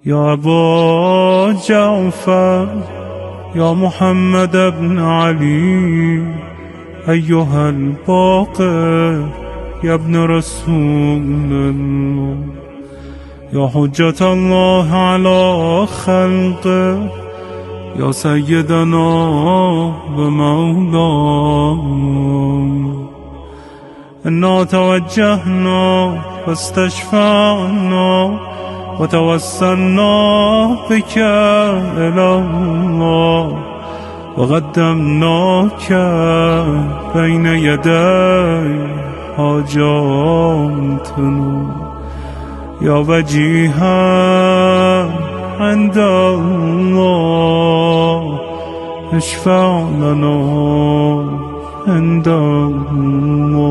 يا أبا جعفر يا محمد بن علي أيها الباقر يا ابن رسول الله يا حجة الله على خلقه يا سيدنا ومولانا إنا توجهنا فاستشفعنا وتوسلنا بك إلى الله وقدمناك بين يدي حاجاتنا يا وجيها عند الله اشفع لنا عند الله.